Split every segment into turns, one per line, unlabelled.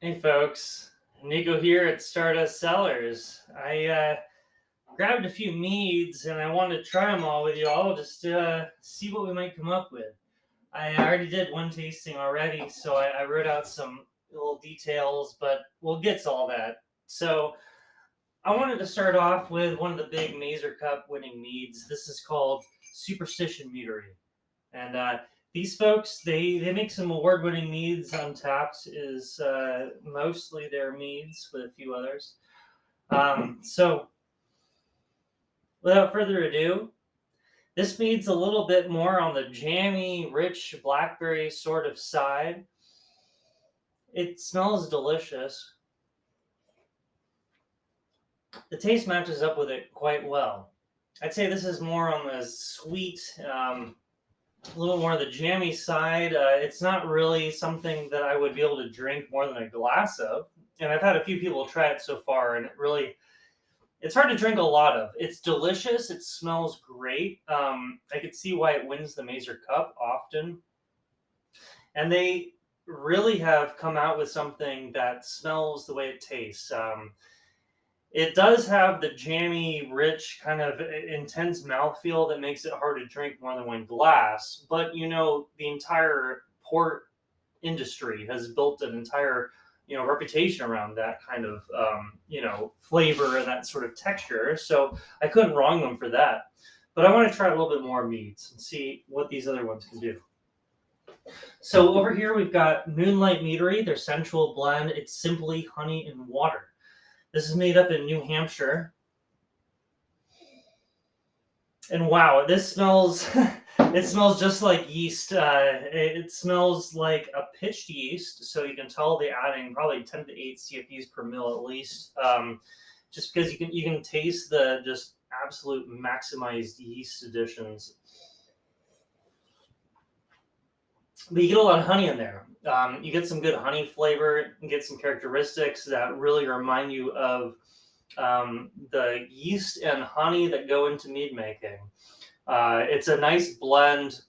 Hey folks, Nico here at Stardust Cellars. I grabbed a few meads and I wanted to try them all with you all just to see what we might come up with. I already did one tasting already, so I wrote out some little details, but we'll get to all that. So I wanted to start off with one of the big Mazer Cup winning meads. This is called Superstition Meadery. And these folks, they make some award-winning meads. Untapped is mostly their meads with a few others. So without further ado, this mead's a little bit more on the jammy, rich blackberry sort of side. It smells delicious. The taste matches up with it quite well. I'd say this is more on the sweet, a little more of the jammy side. It's not really something that I would be able to drink more than a glass of. And I've had a few people try it so far, and it's hard to drink a lot of. It's delicious. It smells great. I could see why it wins the Mazer Cup often. And they really have come out with something that smells the way it tastes. It does have the jammy, rich, kind of intense mouthfeel that makes it hard to drink more than one glass. But the entire port industry has built an entire reputation around that kind of flavor and that sort of texture. So I couldn't wrong them for that. But I want to try a little bit more meads and see what these other ones can do. So over here we've got Moonlight Meadery, their sensual blend. It's simply honey and water. This is made up in New Hampshire. And wow, this smells, it smells just like yeast. It smells like a pitched yeast. So you can tell they're adding probably 10 to 8 CFUs per mil at least. Just because you can taste the just absolute maximized yeast additions. But you get a lot of honey in there. You get some good honey flavor. You get some characteristics that really remind you of the yeast and honey that go into mead making. It's a nice blend.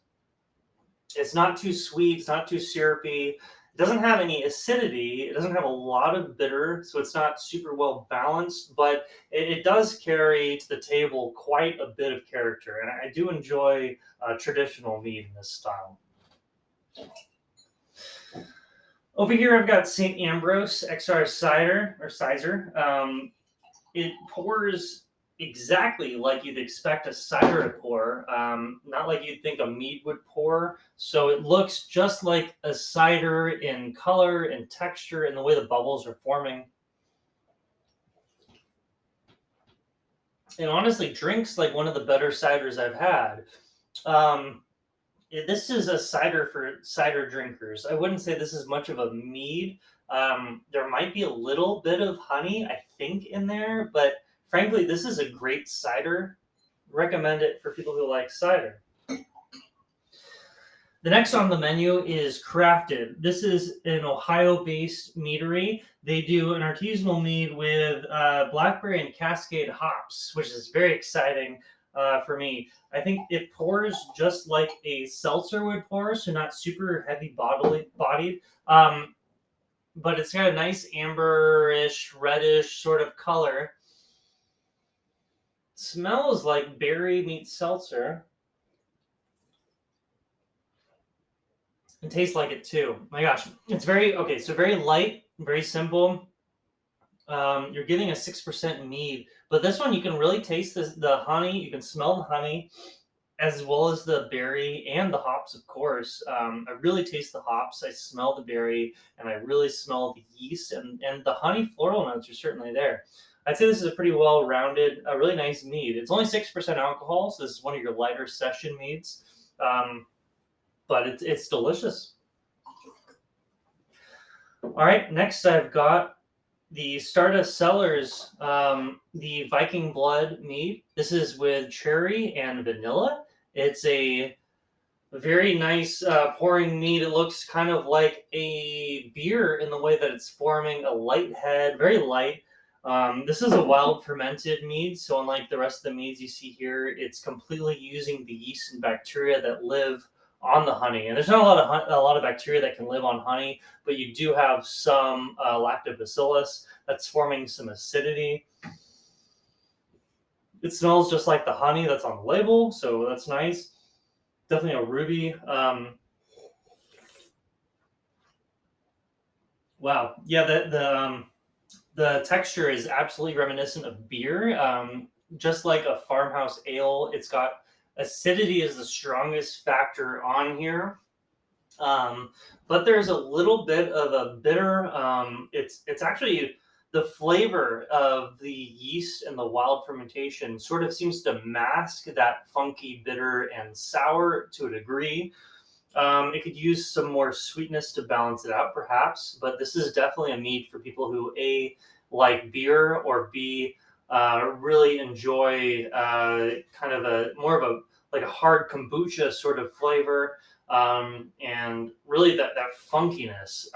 It's not too sweet. It's not too syrupy. It doesn't have any acidity. It doesn't have a lot of bitter, so it's not super well balanced, but it does carry to the table quite a bit of character. And I do enjoy traditional mead in this style. Over here, I've got St. Ambrose XR cider or sizer. It pours exactly like you'd expect a cider to pour, not like you'd think a mead would pour. So it looks just like a cider in color and texture and the way the bubbles are forming. And honestly, drinks like one of the better ciders I've had. This is a cider for cider drinkers. I wouldn't say this is much of a mead. There might be a little bit of honey, I think, in there, but frankly, this is a great cider. Recommend it for people who like cider. The next on the menu is Crafted. This is an Ohio-based meadery. They do an artisanal mead with blackberry and Cascade hops, which is very exciting for me. I think it pours just like a seltzer would pour, so not super heavy bodied. But it's got a nice amberish, reddish sort of color. Smells like berry meets seltzer. And tastes like it too. My gosh, it's very light, very simple. You're getting a 6% mead, but this one you can really taste the honey. You can smell the honey, as well as the berry and the hops, of course. I really taste the hops. I smell the berry, and I really smell the yeast, and the honey floral notes are certainly there. I'd say this is a pretty well-rounded, a really nice mead. It's only 6% alcohol, so this is one of your lighter session meads, but it's delicious. All right, next I've got the Stardust Cellars, the Viking Blood mead. This is with cherry and vanilla. It's a very nice pouring mead. It looks kind of like a beer in the way that it's forming, a light head, very light. This is a wild fermented mead, so unlike the rest of the meads you see here, it's completely using the yeast and bacteria that live on the honey. And there's not a lot of bacteria that can live on honey, but you do have some lactobacillus that's forming some acidity. It smells just like the honey that's on the label, so that's nice. Definitely a ruby. Wow, yeah, the texture is absolutely reminiscent of beer. Just like a farmhouse ale, it's got acidity is the strongest factor on here. But there's a little bit of a bitter. It's actually the flavor of the yeast and the wild fermentation sort of seems to mask that funky, bitter, and sour to a degree. It could use some more sweetness to balance it out, perhaps. But this is definitely a mead for people who A, like beer, or B, really enjoy kind of a more of a like a hard kombucha sort of flavor. And really that funkiness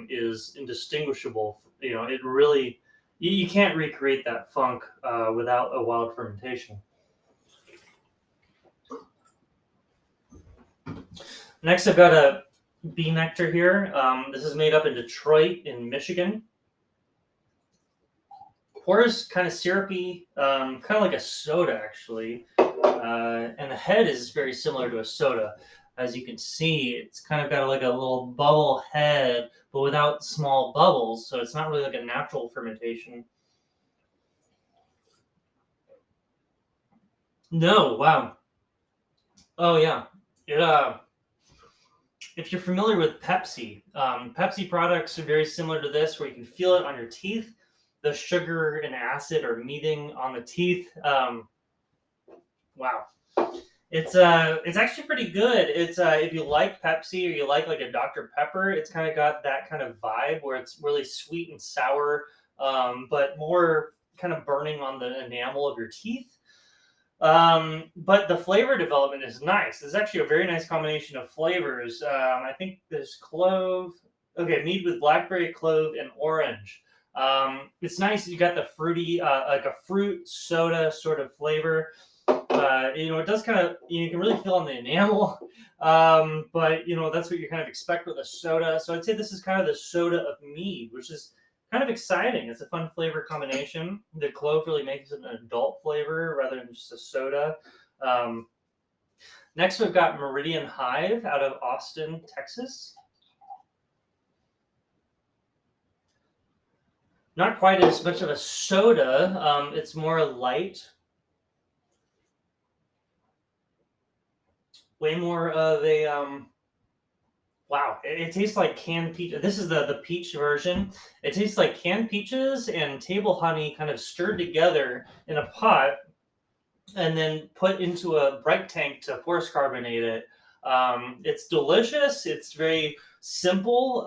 is indistinguishable. You know, it really you can't recreate that funk without a wild fermentation. Next, I've got a bee nectar here. This is made up in Detroit, in Michigan. Pours kind of syrupy, kind of like a soda, actually. And the head is very similar to a soda. As you can see, it's kind of got like a little bubble head, but without small bubbles. So it's not really like a natural fermentation. No, wow. Oh, yeah. It, if you're familiar with Pepsi, Pepsi products are very similar to this, where you can feel it on your teeth. The sugar and acid are meeting on the teeth. Wow, it's actually pretty good. It's if you like Pepsi or you like a Dr Pepper, it's kind of got that kind of vibe where it's really sweet and sour, but more kind of burning on the enamel of your teeth. But the flavor development is nice. It's actually a very nice combination of flavors. I think there's clove. Okay, mead with blackberry, clove, and orange. It's nice. You got the fruity, like a fruit soda sort of flavor. It does kind of, you can really feel on the enamel. But that's what you kind of expect with a soda. So I'd say this is kind of the soda of mead, which is kind of exciting. It's a fun flavor combination. The clove really makes it an adult flavor rather than just a soda. Next, we've got Meridian Hive out of Austin, Texas. Not quite as much of a soda. It's more light. Way more of a wow, it tastes like canned peach. This is the peach version. It tastes like canned peaches and table honey kind of stirred together in a pot and then put into a bright tank to force carbonate it. It's delicious. It's very simple.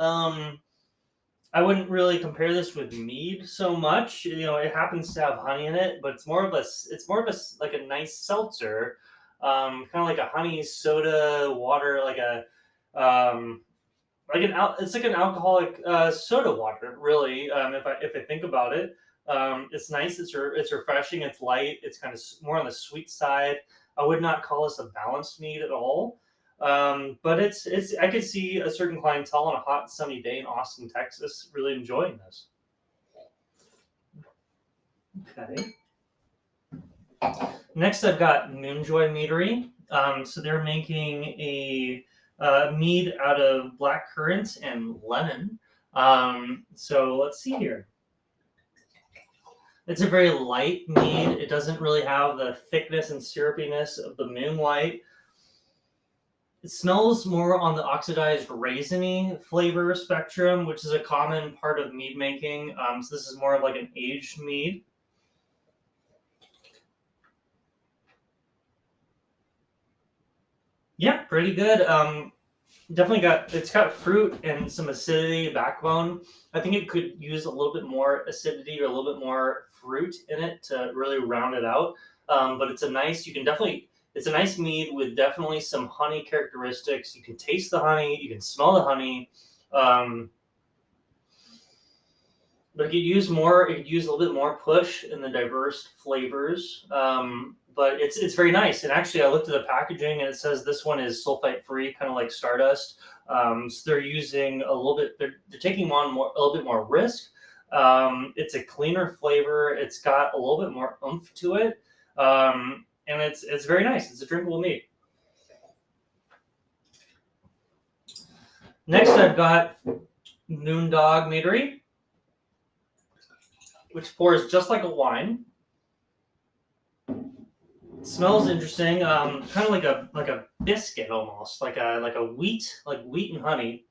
I wouldn't really compare this with mead so much. It happens to have honey in it, but it's more of a like a nice seltzer, kind of like a honey soda water, like a it's like an alcoholic soda water, really. If I think about it, it's nice. It's refreshing. It's light. It's kind of more on the sweet side. I would not call this a balanced mead at all. But it's I could see a certain clientele on a hot sunny day in Austin, Texas, really enjoying this. Okay. Next, I've got Moonjoy Meadery. So they're making a mead out of black currant and lemon. So let's see here. It's a very light mead. It doesn't really have the thickness and syrupiness of the Moonlight. It smells more on the oxidized raisiny flavor spectrum, which is a common part of mead making. So this is more of like an aged mead. Yeah, pretty good. Definitely it's got fruit and some acidity backbone. I think it could use a little bit more acidity or a little bit more fruit in it to really round it out. But it's it's a nice mead with definitely some honey characteristics. You can taste the honey, you can smell the honey. But it could use a little bit more push in the diverse flavors. but it's very nice. And actually, I looked at the packaging and it says this one is sulfite free, kind of like Stardust. So they're using a little bit. They're taking on a little bit more risk. It's a cleaner flavor. It's got a little bit more oomph to it, and it's very nice. It's a drinkable mead. Next, I've got Moondog Meadery, which pours just like a wine. It smells interesting, kind of like a biscuit almost, like a wheat, like wheat and honey.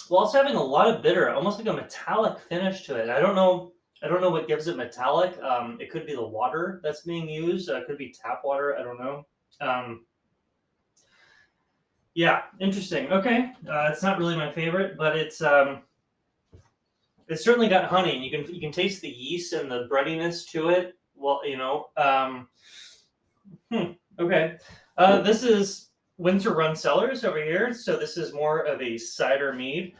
While it's having a lot of bitter, almost like a metallic finish to it. I don't know what gives it metallic. It could be the water that's being used. It could be tap water. I don't know. Um, yeah, interesting. Okay, it's not really my favorite, but it's certainly got honey, and you can taste the yeast and the breadiness to it. Well, okay. This is Winter Run Cellars over here. So this is more of a cider mead.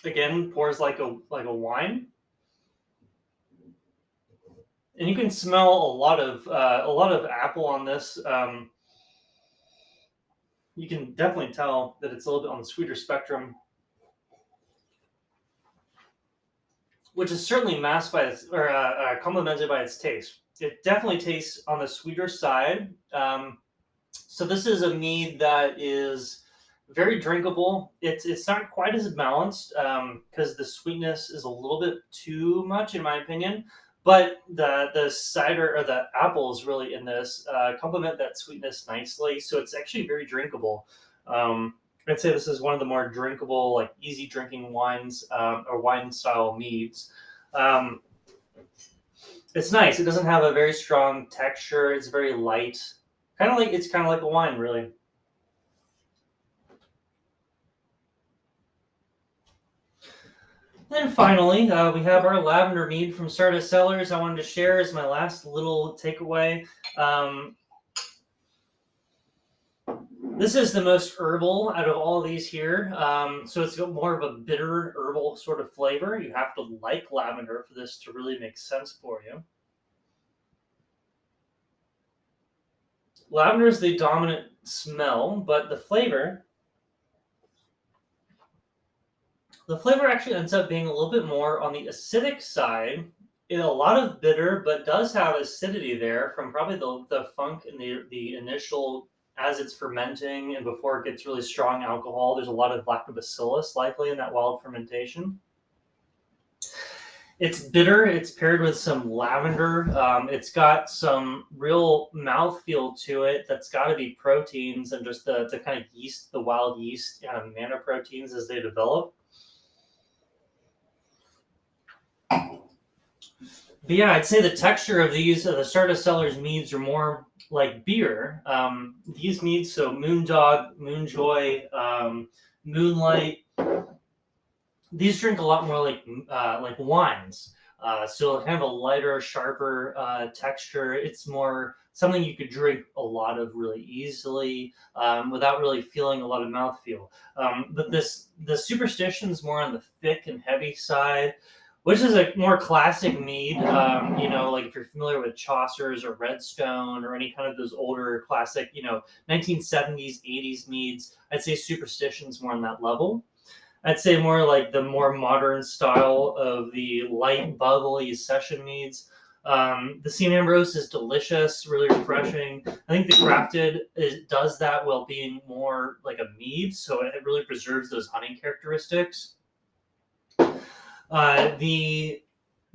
Again, pours like a wine, and you can smell a lot of apple on this. You can definitely tell that it's a little bit on the sweeter spectrum, which is certainly masked by its or complemented by its taste. It definitely tastes on the sweeter side. So this is a mead that is very drinkable. It's not quite as balanced because the sweetness is a little bit too much, in my opinion. But the cider or the apples really in this complement that sweetness nicely. So it's actually very drinkable. I'd say this is one of the more drinkable, like easy drinking wines or wine style meads. Um, it's nice. It doesn't have a very strong texture. It's very light. It's kind of like a wine, really. Then finally, we have our lavender mead from Stardust Cellars. I wanted to share as my last little takeaway. This is the most herbal out of all of these here. So it's got more of a bitter herbal sort of flavor. You have to like lavender for this to really make sense for you. Lavender is the dominant smell, but the flavor actually ends up being a little bit more on the acidic side. A lot of bitter, but does have acidity there from probably the funk and the initial as it's fermenting and before it gets really strong alcohol. There's a lot of lactobacillus likely in that wild fermentation. It's bitter. It's paired with some lavender. It's got some real mouthfeel to it. That's got to be proteins and just the kind of yeast, the wild yeast mana proteins as they develop. But yeah, I'd say the texture of these, the Stardust Cellars meads, are more like beer. These meads, so Moondog, Moonjoy, Moonlight, these drink a lot more like wines. So kind of a lighter, sharper texture. It's more something you could drink a lot of really easily without really feeling a lot of mouthfeel. But the Superstition is more on the thick and heavy side, which is a more classic mead. Like if you're familiar with Chaucer's or Redstone or any kind of those older classic, 1970s, 80s meads, I'd say Superstition's more on that level. I'd say more like the more modern style of the light, bubbly session meads. The St. Ambrose is delicious, really refreshing. I think the Crafted does that while being more like a mead, so it really preserves those honey characteristics. The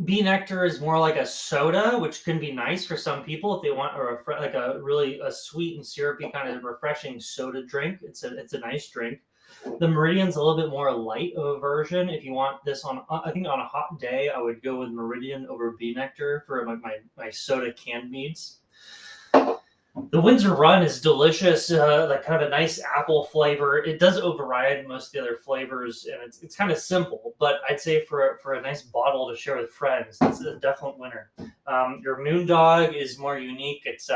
Bee Nectar is more like a soda, which can be nice for some people if they want a sweet and syrupy kind of refreshing soda drink. It's a nice drink. The Meridian's a little bit more light of a version. If you want this I think on a hot day, I would go with Meridian over Bee Nectar for my soda canned meads. The Windsor Run is delicious, like kind of a nice apple flavor. It does override most of the other flavors, and it's kind of simple. But I'd say for a nice bottle to share with friends, it's a definite winner. Your Moondog is more unique. It's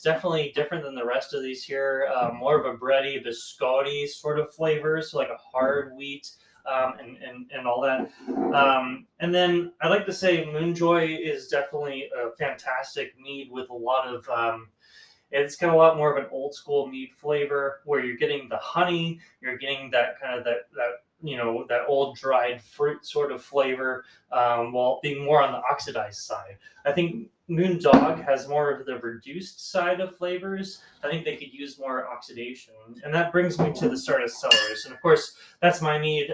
definitely different than the rest of these here. More of a bready, biscotti sort of flavor, so like a hard wheat, and all that. And then I like to say Moonjoy is definitely a fantastic mead with a lot of it's got a lot more of an old school mead flavor where you're getting the honey, you're getting that kind of that that old dried fruit sort of flavor, while being more on the oxidized side. I think Moon Dog has more of the reduced side of flavors. I think they could use more oxidation, and that brings me to the start of cellars. And of course, that's my mead.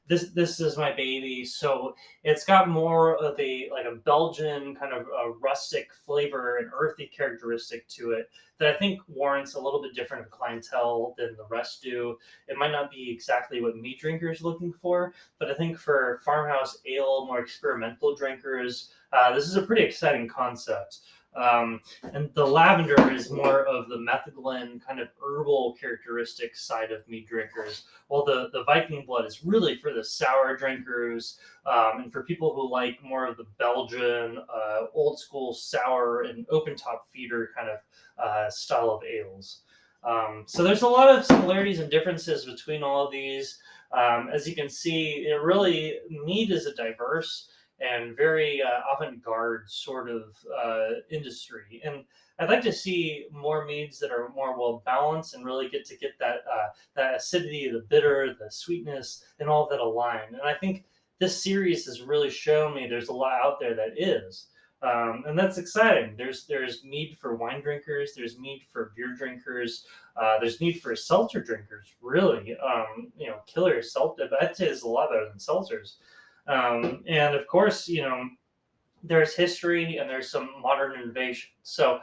This is my baby, so it's got more of a like a Belgian kind of a rustic flavor and earthy characteristic to it that I think warrants a little bit different clientele than the rest do. It might not be exactly what meat drinkers are looking for, but I think for farmhouse ale, more experimental drinkers, this is a pretty exciting concept. Um, and the lavender is more of the methylene kind of herbal characteristic side of meat drinkers. Well, the Viking blood is really for the sour drinkers, and for people who like more of the Belgian, old school sour and open top feeder kind of style of ales. So there's a lot of similarities and differences between all of these. As you can see, it really mead is a diverse and very avant-garde sort of industry, and I'd like to see more meads that are more well balanced and really get that acidity, the bitter, the sweetness, and all of that aligned. And I think this series has really shown me there's a lot out there that is. And that's exciting. There's mead for wine drinkers. There's mead for beer drinkers. There's mead for seltzer drinkers. Really, killer seltzer. I'd say it's a lot better than seltzers. And of course, there's history and there's some modern innovation. So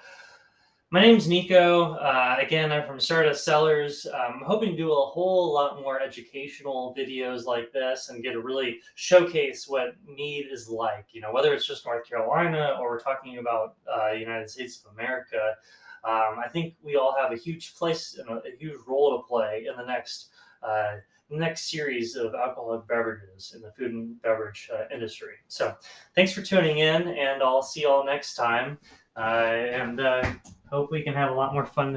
my name's Nico. Again, I'm from Stardust Cellars. I'm hoping to do a whole lot more educational videos like this and get to really showcase what mead is like, whether it's just North Carolina or we're talking about United States of America. I think we all have a huge place and a huge role to play in the next series of alcoholic beverages in the food and beverage industry. So thanks for tuning in, and I'll see you all next time. And hope we can have a lot more fun in the future.